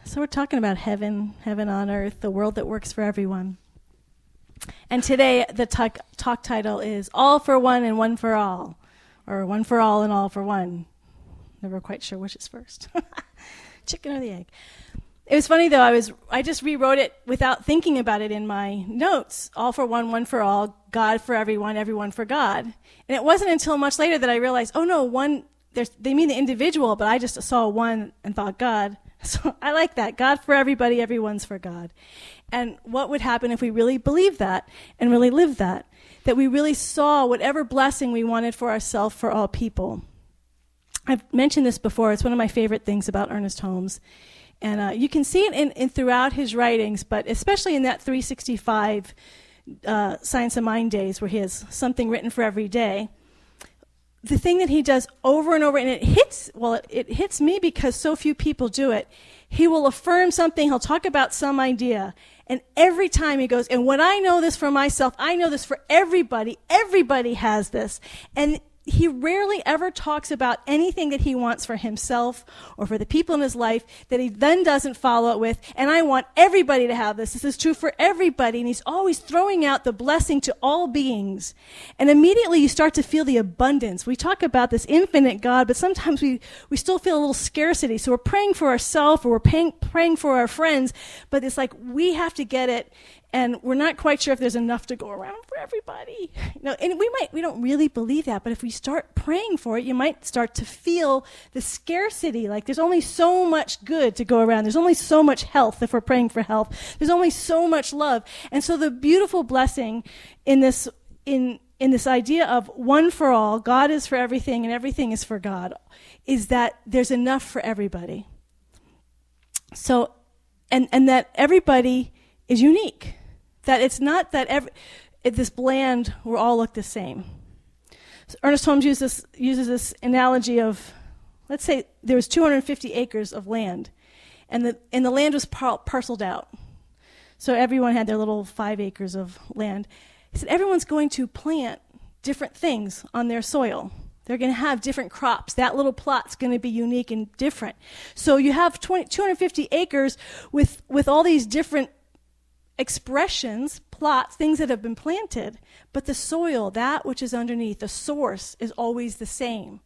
So we're talking about heaven on earth, the world that works for everyone. And today the talk title is All for One and One for All, or One for All and All for One. Never quite sure which is first. Chicken or the egg. It was funny though, I just rewrote it without thinking about it in my notes. All for one, one for all, God for everyone, everyone for God. And it wasn't until much later that I realized, oh no, they mean the individual, but I just saw one and thought God. So I like that. God for everybody, everyone's for God. And what would happen if we really believed that and really lived that? That we really saw whatever blessing we wanted for ourselves, for all people. I've mentioned this before. It's one of my favorite things about Ernest Holmes. And you can see it in throughout his writings, but especially in that 365 Science of Mind days where he has something written for every day. The thing that he does over and over, and it hits me because so few people do it. He will affirm something, he'll talk about some idea, and every time he goes, and when I know this for myself, I know this for everybody has this. And he rarely ever talks about anything that he wants for himself or for the people in his life that he then doesn't follow it with, and I want everybody to have this. This is true for everybody, and he's always throwing out the blessing to all beings. And immediately you start to feel the abundance. We talk about this infinite God, but sometimes we still feel a little scarcity. So we're praying for ourselves or we're praying for our friends, but it's like we have to get it. And we're not quite sure if there's enough to go around for everybody. And we don't really believe that, but if we start praying for it, you might start to feel the scarcity, like there's only so much good to go around. There's only so much health if we're praying for health. There's only so much love. And so the beautiful blessing in this idea of one for all, God is for everything and everything is for God, is that there's enough for everybody. So, and that everybody is unique. That it's not that this bland, we all look the same. So Ernest Holmes uses this analogy of, let's say there was 250 acres of land, and the land was parceled out. So everyone had their little 5 acres of land. He said everyone's going to plant different things on their soil. They're going to have different crops. That little plot's going to be unique and different. So you have 250 acres with all these different expressions, plots, things that have been planted, but the soil, that which is underneath, the source, is always the same.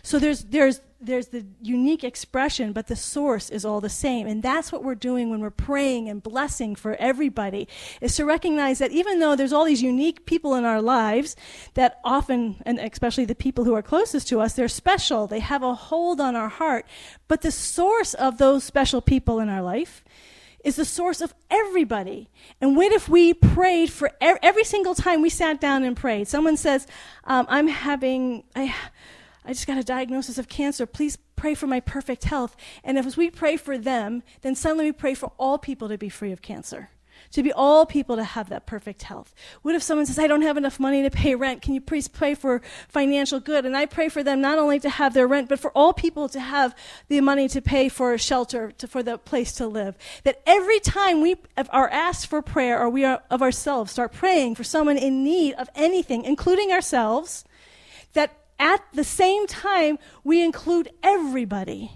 So there's the unique expression, but the source is all the same. And that's what we're doing when we're praying and blessing for everybody, is to recognize that even though there's all these unique people in our lives that often, and especially the people who are closest to us, they're special, they have a hold on our heart, but the source of those special people in our life is the source of everybody. And what if we prayed for every single time we sat down and prayed? Someone says, I just got a diagnosis of cancer. Please pray for my perfect health. And as we pray for them, then suddenly we pray for all people to be free of cancer, to be all people to have that perfect health. What if someone says, I don't have enough money to pay rent. Can you please pray for financial good? And I pray for them not only to have their rent, but for all people to have the money to pay for shelter, for the place to live. That every time we are asked for prayer, or we are of ourselves start praying for someone in need of anything, including ourselves, that at the same time we include everybody.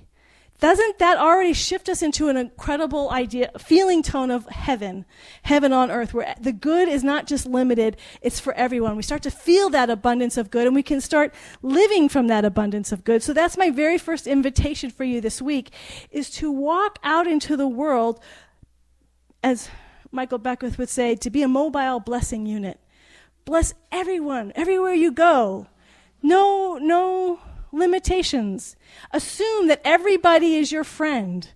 Doesn't that already shift us into an incredible feeling tone of heaven on earth, where the good is not just limited, it's for everyone. We start to feel that abundance of good, and we can start living from that abundance of good. So that's my very first invitation for you this week, is to walk out into the world, as Michael Beckwith would say, to be a mobile blessing unit. Bless everyone, everywhere you go. No limitations. Assume that everybody is your friend.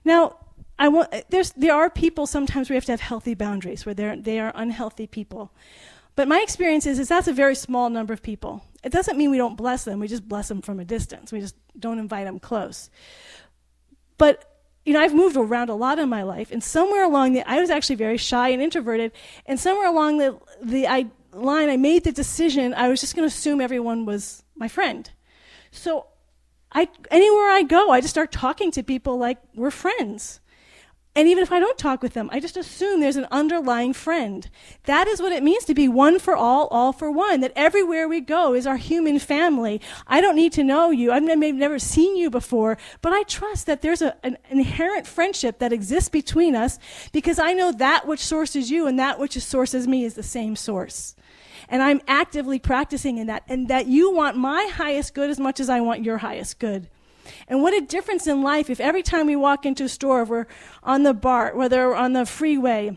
Now, there are people sometimes we have to have healthy boundaries where they are unhealthy people. But my experience is that's a very small number of people. It doesn't mean we don't bless them. We just bless them from a distance. We just don't invite them close. But I've moved around a lot in my life, and somewhere along I was actually very shy and introverted, and somewhere along the line I made the decision I was just going to assume everyone was my friend. So anywhere I go, I just start talking to people like we're friends. And even if I don't talk with them, I just assume there's an underlying friend. That is what it means to be one for all for one, that everywhere we go is our human family. I don't need to know you. I've never seen you before, but I trust that there's an inherent friendship that exists between us because I know that which sources you and that which sources me is the same source. And I'm actively practicing in that, and that you want my highest good as much as I want your highest good. And what a difference in life if every time we walk into a store, if we're on the BART, whether we're on the freeway,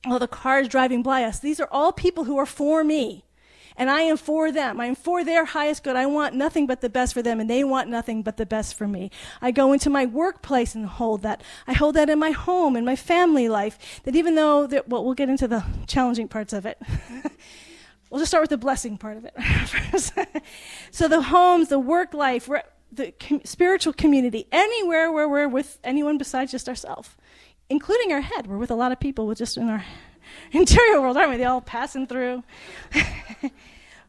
or the cars driving by us, these are all people who are for me. And I am for them. I am for their highest good. I want nothing but the best for them, and they want nothing but the best for me. I go into my workplace and hold that. I hold that in my home, in my family life, that even though, we'll get into the challenging parts of it. We'll just start with the blessing part of it first. So the homes, the work life, the spiritual community, anywhere where we're with anyone besides just ourselves, including our head. We're with a lot of people with just in our interior world, aren't we? They're all passing through.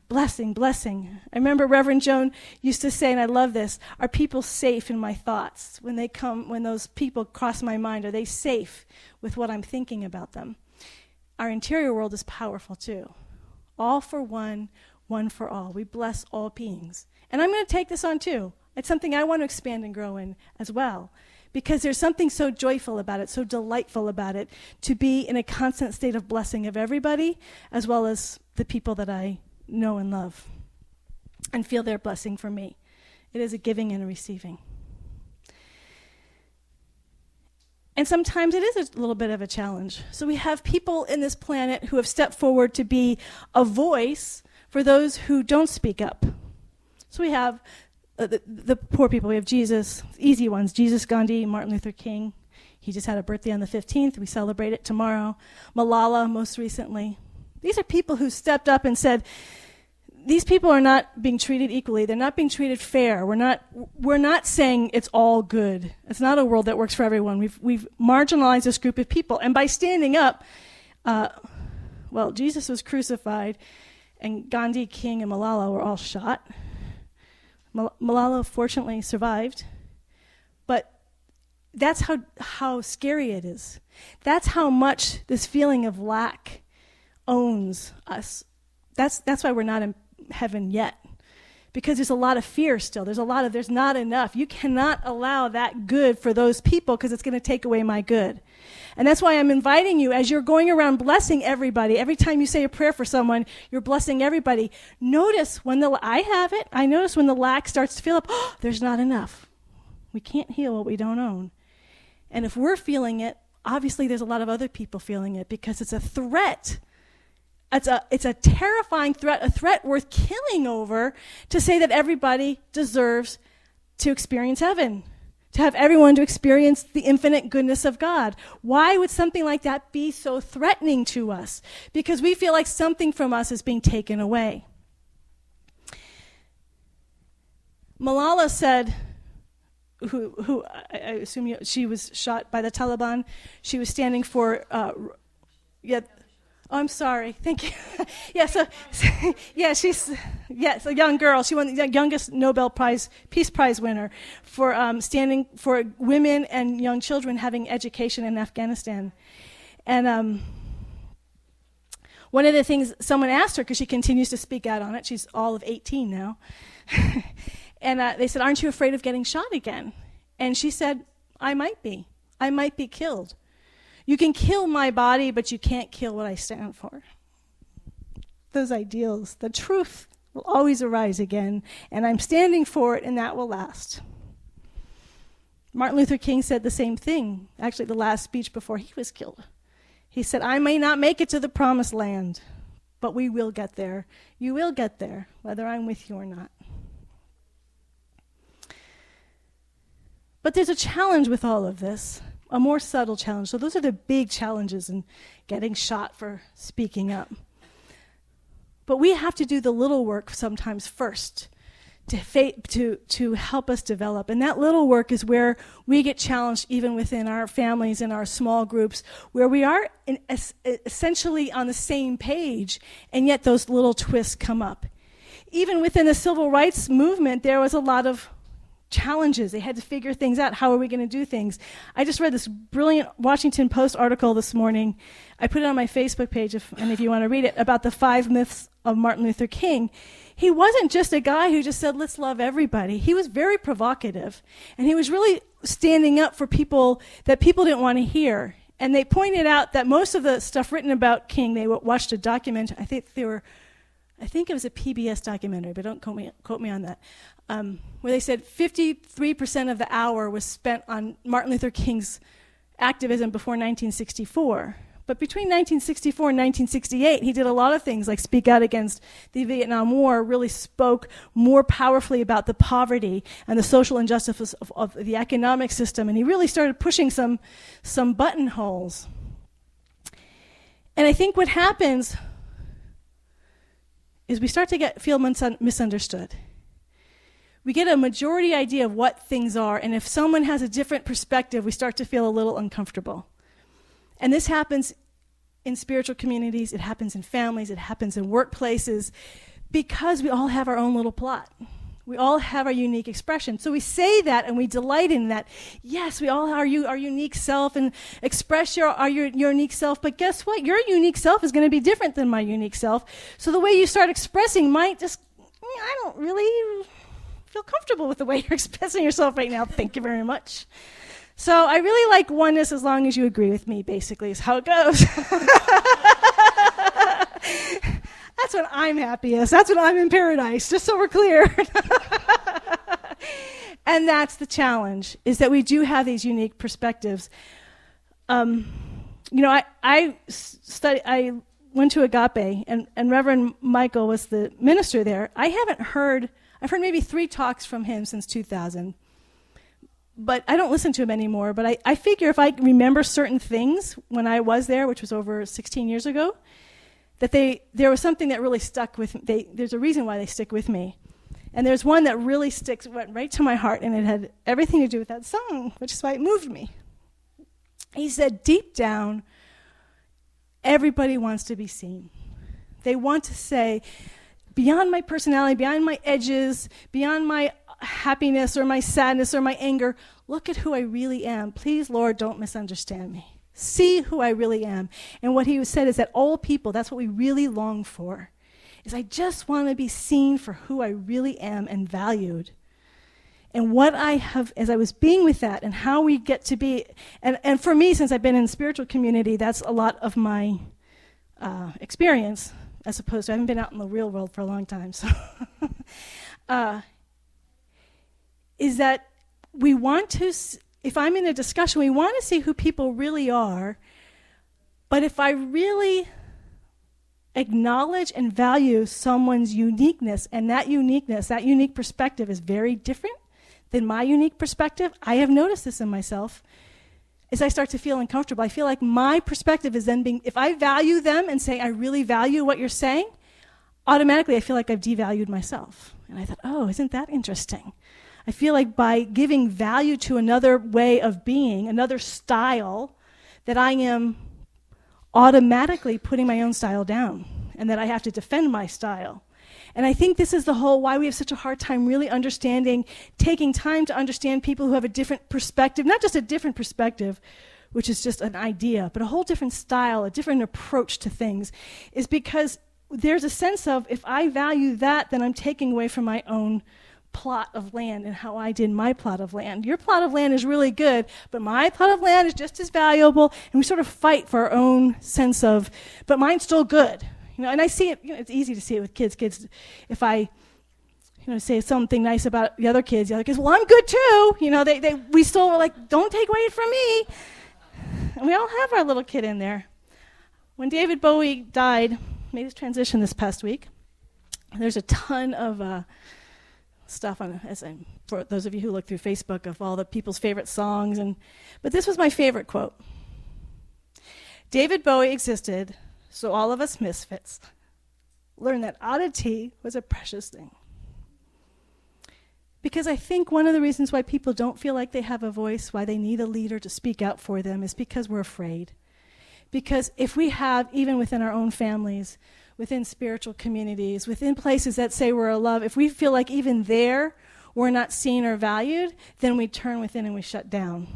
Blessing, blessing. I remember Reverend Joan used to say, and I love this, are people safe in my thoughts? When those people cross my mind, are they safe with what I'm thinking about them? Our interior world is powerful too. All for one, one for all. We bless all beings. And I'm going to take this on too. It's something I want to expand and grow in as well, because there's something so joyful about it, so delightful about it, to be in a constant state of blessing of everybody, as well as the people that I know and love, and feel their blessing for me. It is a giving and a receiving. And sometimes it is a little bit of a challenge. So we have people in this planet who have stepped forward to be a voice for those who don't speak up. So we have the poor people. We have Jesus, easy ones, Jesus, Gandhi, Martin Luther King. He just had a birthday on the 15th. We celebrate it tomorrow. Malala, most recently. These are people who stepped up and said, these people are not being treated equally. They're not being treated fair. We're not saying it's all good. It's not a world that works for everyone. We've marginalized this group of people. And by standing up, Jesus was crucified, and Gandhi, King, and Malala were all shot. Malala fortunately survived, but that's how scary it is. That's how much this feeling of lack owns us. That's why we're not in heaven yet, because there's a lot of fear still. There's not enough. You cannot allow that good for those people because it's going to take away my good. And that's why I'm inviting you, as you're going around blessing everybody, every time you say a prayer for someone, you're blessing everybody. Notice when I notice when the lack starts to fill up, there's not enough. We can't heal what we don't own. And if we're feeling it, obviously there's a lot of other people feeling it, because it's a threat. It's a terrifying threat, a threat worth killing over, to say that everybody deserves to experience heaven, to have everyone to experience the infinite goodness of God. Why would something like that be so threatening to us? Because we feel like something from us is being taken away. Malala said, who I assume she was shot by the Taliban. She was standing for, Oh, I'm sorry. Thank you. She's a young girl. She won the youngest Nobel Peace Prize winner for standing for women and young children having education in Afghanistan. And one of the things someone asked her, because she continues to speak out on it, she's all of 18 now, and they said, "Aren't you afraid of getting shot again?" And she said, "I might be. I might be killed. You can kill my body, but you can't kill what I stand for." Those ideals, the truth will always arise again, and I'm standing for it, and that will last. Martin Luther King said the same thing, actually the last speech before he was killed. He said, "I may not make it to the promised land, but we will get there. You will get there, whether I'm with you or not." But there's a challenge with all of this. A more subtle challenge. So those are the big challenges in getting shot for speaking up. But we have to do the little work sometimes first to help us develop. And that little work is where we get challenged even within our families and our small groups, where we are essentially on the same page, and yet those little twists come up. Even within the civil rights movement, there was a lot of challenges. They had to figure things out. How are we going to do things? I just read this brilliant Washington Post article this morning. I put it on my Facebook page, if you want to read it, about the 5 myths of Martin Luther King. He wasn't just a guy who just said, let's love everybody. He was very provocative, and he was really standing up for people that people didn't want to hear. And they pointed out that most of the stuff written about King, they watched a documentary. I think it was a PBS documentary, but don't quote me on that, where they said 53% of the hour was spent on Martin Luther King's activism before 1964. But between 1964 and 1968, he did a lot of things like speak out against the Vietnam War, really spoke more powerfully about the poverty and the social injustice of the economic system, and he really started pushing some buttonholes. And I think what happens is we start to feel misunderstood. We get a majority idea of what things are, and if someone has a different perspective, we start to feel a little uncomfortable. And this happens in spiritual communities, it happens in families, it happens in workplaces, because we all have our own little plot. We all have our unique expression. So we say that and we delight in that. Yes, we all are our unique self and express your unique self, but guess what? Your unique self is going to be different than my unique self. So the way you start expressing might just, I don't really feel comfortable with the way you're expressing yourself right now. Thank you very much. So I really like oneness as long as you agree with me, basically, is how it goes. That's when I'm happiest. That's when I'm in paradise, just so we're clear. And that's the challenge, is that we do have these unique perspectives. I went to Agape, and Reverend Michael was the minister there. I've heard maybe 3 talks from him since 2000. But I don't listen to him anymore. But I figure if I remember certain things when I was there, which was over 16 years ago, that there was something that really stuck with me. There's a reason why they stick with me. And there's one that really went right to my heart, and it had everything to do with that song, which is why it moved me. He said, deep down, everybody wants to be seen. They want to say, beyond my personality, beyond my edges, beyond my happiness or my sadness or my anger, look at who I really am. Please, Lord, don't misunderstand me. See who I really am. And what he said is that all people, that's what we really long for, is I just want to be seen for who I really am and valued. And what I have, as I was being with that and how we get to be, and for me, since I've been in the spiritual community, that's a lot of my experience, as opposed to, I haven't been out in the real world for a long time, so is that we want to, if I'm in a discussion, we want to see who people really are, but if I really acknowledge and value someone's uniqueness, and that unique perspective is very different than my unique perspective, I have noticed this in myself, as I start to feel uncomfortable. I feel like my perspective is then being, if I value them and say, I really value what you're saying, automatically I feel like I've devalued myself. And I thought, oh, isn't that interesting? I feel like by giving value to another way of being, another style, that I am automatically putting my own style down, and that I have to defend my style. And I think this is the whole why we have such a hard time really understanding, taking time to understand people who have a different perspective, not just a different perspective, which is just an idea, but a whole different style, a different approach to things, is because there's a sense of, if I value that, then I'm taking away from my own plot of land and how I did my plot of land. Your plot of land is really good, but my plot of land is just as valuable, and we sort of fight for our own sense of, but mine's still good. And I see it, it's easy to see it with kids. If I, say something nice about the other kids, well, I'm good too. We still are like, don't take away from me. And we all have our little kid in there. When David Bowie died, made his transition this past week, there's a ton of stuff on, for those of you who look through Facebook, of all the people's favorite songs, but this was my favorite quote. David Bowie existed so all of us misfits learned that oddity was a precious thing. Because I think one of the reasons why people don't feel like they have a voice, why they need a leader to speak out for them, is because we're afraid. Because if we have, even within our own families, within spiritual communities, within places that say we're a love, if we feel like even there we're not seen or valued, then we turn within and we shut down.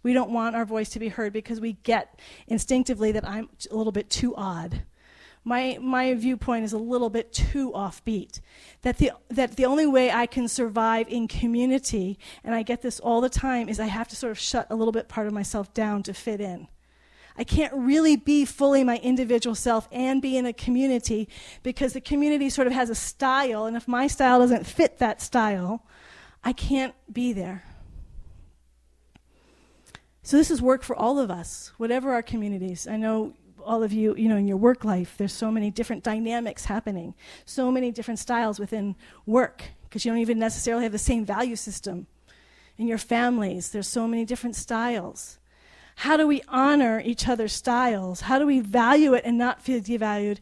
We don't want our voice to be heard because we get instinctively that I'm a little bit too odd. My viewpoint is a little bit too offbeat. That the only way I can survive in community, and I get this all the time, is I have to sort of shut a little bit part of myself down to fit in. I can't really be fully my individual self and be in a community because the community sort of has a style, and if my style doesn't fit that style, I can't be there. So this is work for all of us, whatever our communities. I know all of you, in your work life, there's so many different dynamics happening, so many different styles within work, because you don't even necessarily have the same value system. In your families, there's so many different styles. How do we honor each other's styles? How do we value it and not feel devalued?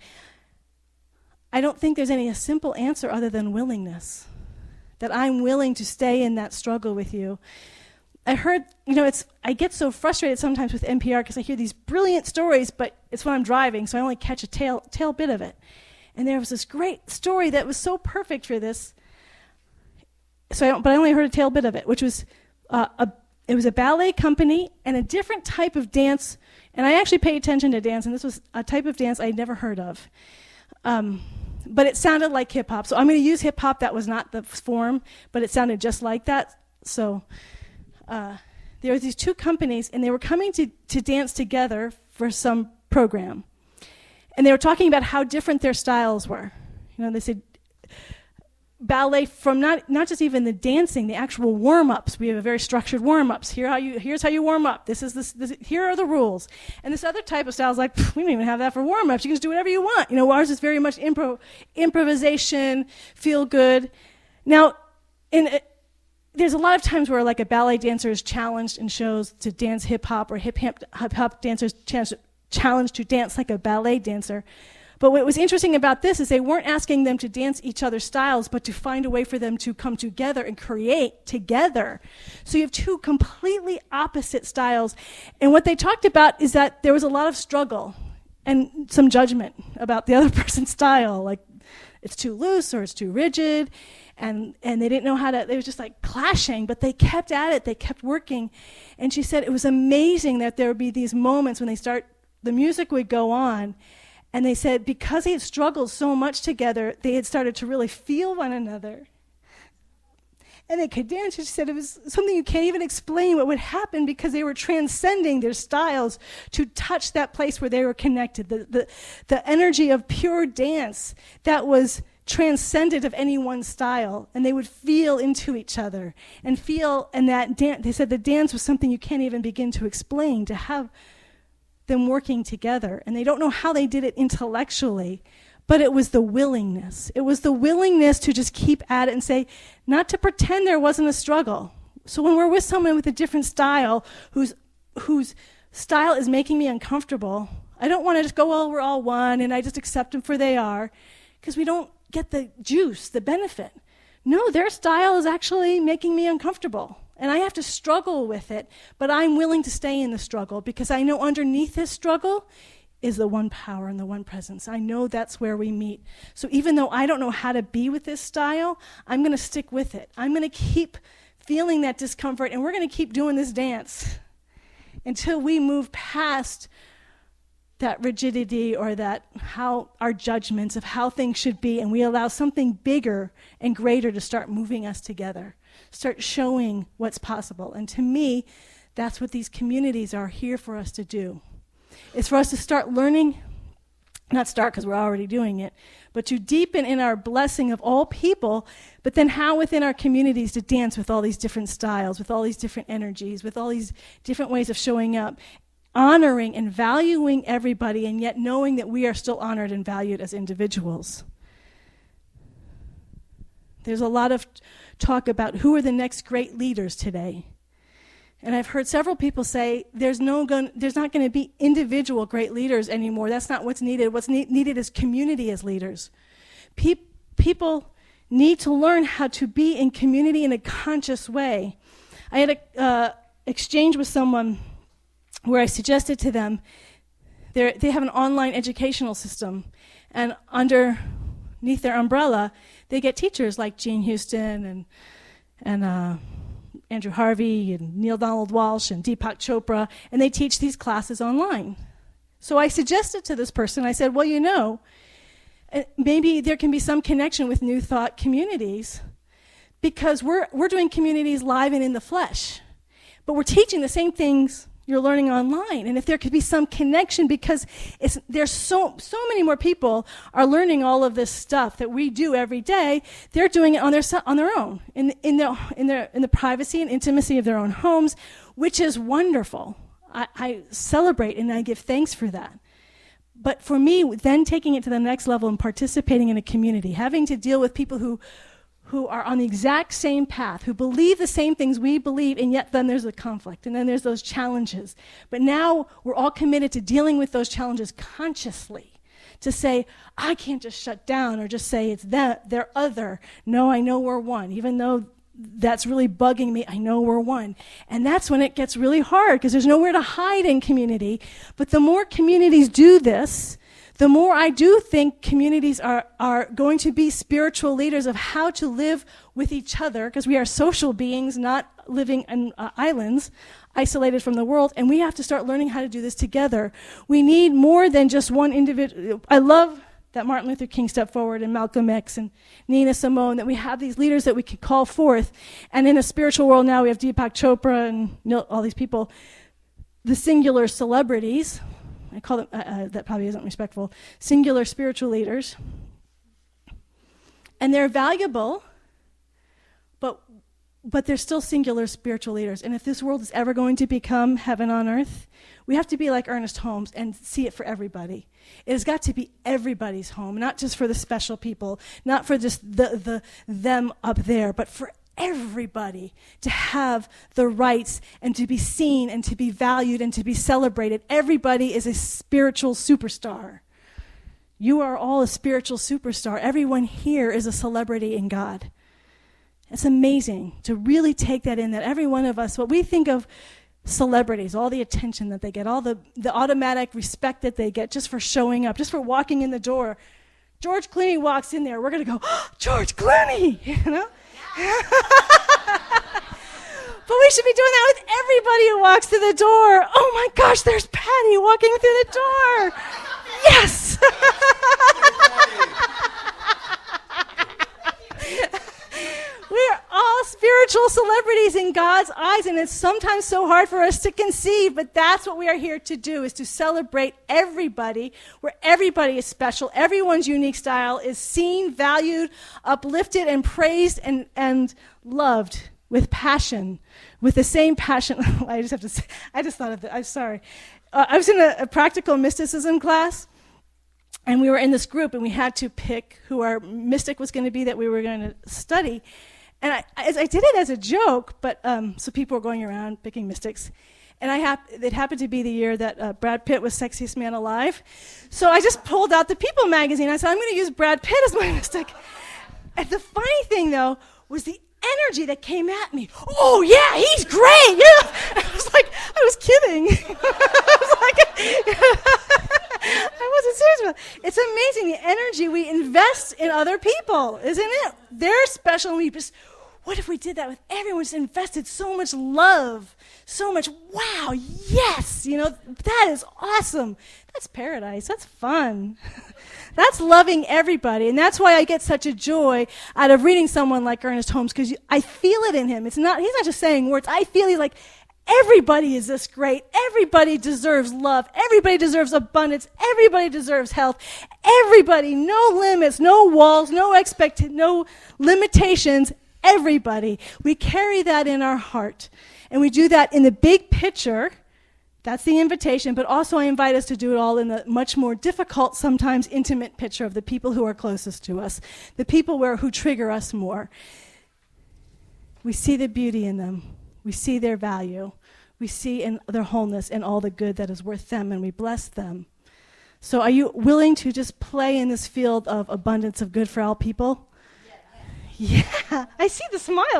I don't think there's a simple answer other than willingness, that I'm willing to stay in that struggle with you. I heard, I get so frustrated sometimes with NPR because I hear these brilliant stories, but it's when I'm driving, so I only catch a tail bit of it. And there was this great story that was so perfect for this, but I only heard a tail bit of it, which was it was a ballet company and a different type of dance, and I actually pay attention to dance, and this was a type of dance I'd never heard of. But it sounded like hip-hop, so I'm going to use hip-hop. That was not the form, but it sounded just like that, so... there were these two companies, and they were coming to dance together for some program. And they were talking about how different their styles were. They said ballet from not just even the dancing, the actual warm-ups. We have a very structured warm-ups. Here's how you warm up. This, here are the rules. And this other type of style is like, we don't even have that for warm-ups. You can just do whatever you want. Ours is very much improvisation, feel good. Now, there's a lot of times where like a ballet dancer is challenged in shows to dance hip-hop, or hip-hop dancers challenged to dance like a ballet dancer. But what was interesting about this is they weren't asking them to dance each other's styles, but to find a way for them to come together and create together. So you have two completely opposite styles. And what they talked about is that there was a lot of struggle and some judgment about the other person's style, like it's too loose or it's too rigid. And they didn't know how to, they was just like clashing, but they kept at it, they kept working. And she said it was amazing that there would be these moments when the music would go on, and they said because they had struggled so much together, they had started to really feel one another. And they could dance. She said it was something you can't even explain what would happen because they were transcending their styles to touch that place where they were connected. The energy of pure dance that was transcended of any one style, and they would feel into each other and that dance. They said the dance was something you can't even begin to explain, to have them working together. And they don't know how they did it intellectually, but it was the willingness. It was the willingness to just keep at it and say, not to pretend there wasn't a struggle. So when we're with someone with a different style whose style is making me uncomfortable, I don't want to just go, well, we're all one and I just accept them for they are, because we don't get the juice, the benefit. No, their style is actually making me uncomfortable, and I have to struggle with it, but I'm willing to stay in the struggle because I know underneath this struggle is the one power and the one presence. I know that's where we meet. So even though I don't know how to be with this style, I'm going to stick with it. I'm going to keep feeling that discomfort, and we're going to keep doing this dance until we move past that rigidity or that how our judgments of how things should be, and we allow something bigger and greater to start moving us together, start showing what's possible. And to me, that's what these communities are here for us to do. It's for us to start learning, not start because we're already doing it, but to deepen in our blessing of all people, but then how within our communities to dance with all these different styles, with all these different energies, with all these different ways of showing up, honoring and valuing everybody, and yet knowing that we are still honored and valued as individuals. There's a lot of talk about who are the next great leaders today. And I've heard several people say there's not going to be individual great leaders anymore. That's not what's needed. What's needed is community as leaders. People need to learn how to be in community in a conscious way. I had an exchange with someone where I suggested to them, they have an online educational system, and underneath their umbrella, they get teachers like Jean Houston and Andrew Harvey and Neil Donald Walsh and Deepak Chopra, and they teach these classes online. So I suggested to this person, I said, well, maybe there can be some connection with New Thought communities, because we're doing communities live and in the flesh, but we're teaching the same things you're learning online. And if there could be some connection, because there's so many more people are learning all of this stuff that we do every day. They're doing it on their own, in the privacy and intimacy of their own homes, which is wonderful. I celebrate and I give thanks for that. But for me, then taking it to the next level and participating in a community, having to deal with people who are on the exact same path, who believe the same things we believe, and yet then there's a conflict, and then there's those challenges. But now we're all committed to dealing with those challenges consciously, to say, I can't just shut down or just say it's they're other. No, I know we're one. Even though that's really bugging me, I know we're one. And that's when it gets really hard, because there's nowhere to hide in community. But the more communities do this, the more I do think communities are going to be spiritual leaders of how to live with each other, because we are social beings, not living in islands, isolated from the world, and we have to start learning how to do this together. We need more than just one individual. I love that Martin Luther King stepped forward, and Malcolm X and Nina Simone, that we have these leaders that we can call forth. And in a spiritual world now, we have Deepak Chopra and all these people, the singular celebrities. I call them, that probably isn't respectful, singular spiritual leaders. And they're valuable, but they're still singular spiritual leaders. And if this world is ever going to become heaven on earth, we have to be like Ernest Holmes and see it for everybody. It has got to be everybody's home, not just for the special people, not for just them up there, but for everybody to have the rights and to be seen and to be valued and to be celebrated. Everybody is a spiritual superstar. You are all a spiritual superstar. Everyone here is a celebrity in God. It's amazing to really take that in, that every one of us, what we think of celebrities, all the attention that they get, all the automatic respect that they get just for showing up, just for walking in the door. George Clooney walks in there, we're going to go, oh, George Clooney, you know? But we should be doing that with everybody who walks through the door. Oh my gosh, there's Patty walking through the door. Yes! We're all spiritual celebrities in God's eyes, and it's sometimes so hard for us to conceive, but that's what we are here to do, is to celebrate everybody, where everybody is special. Everyone's unique style is seen, valued, uplifted, and praised and loved with passion, with the same passion. I just thought of that. I'm sorry. I was in a practical mysticism class, and we were in this group, and we had to pick who our mystic was going to be that we were going to study. And I did it as a joke, but so people were going around picking mystics. And it happened to be the year that Brad Pitt was Sexiest Man Alive. So I just pulled out the People magazine. I said, I'm going to use Brad Pitt as my mystic. And the funny thing, though, was the energy that came at me. Oh, yeah, he's great. Yeah. I was like, I was kidding. I wasn't serious about it. It's amazing the energy we invest in other people, isn't it? They're special, and what if we did that with everyone? Just invested so much love, so much, wow, yes, that is awesome. That's paradise. That's fun. That's loving everybody, and that's why I get such a joy out of reading someone like Ernest Holmes, because I feel it in him. He's not just saying words. I feel he's like, everybody is this great. Everybody deserves love. Everybody deserves abundance. Everybody deserves health. Everybody, no limits, no walls, no limitations. Everybody. We carry that in our heart. And we do that in the big picture. That's the invitation. But also I invite us to do it all in the much more difficult, sometimes intimate picture of the people who are closest to us, the people who trigger us more. We see the beauty in them. We see their value. We see in their wholeness and all the good that is worth them, and we bless them. So are you willing to just play in this field of abundance of good for all people? Yeah, I see the smile.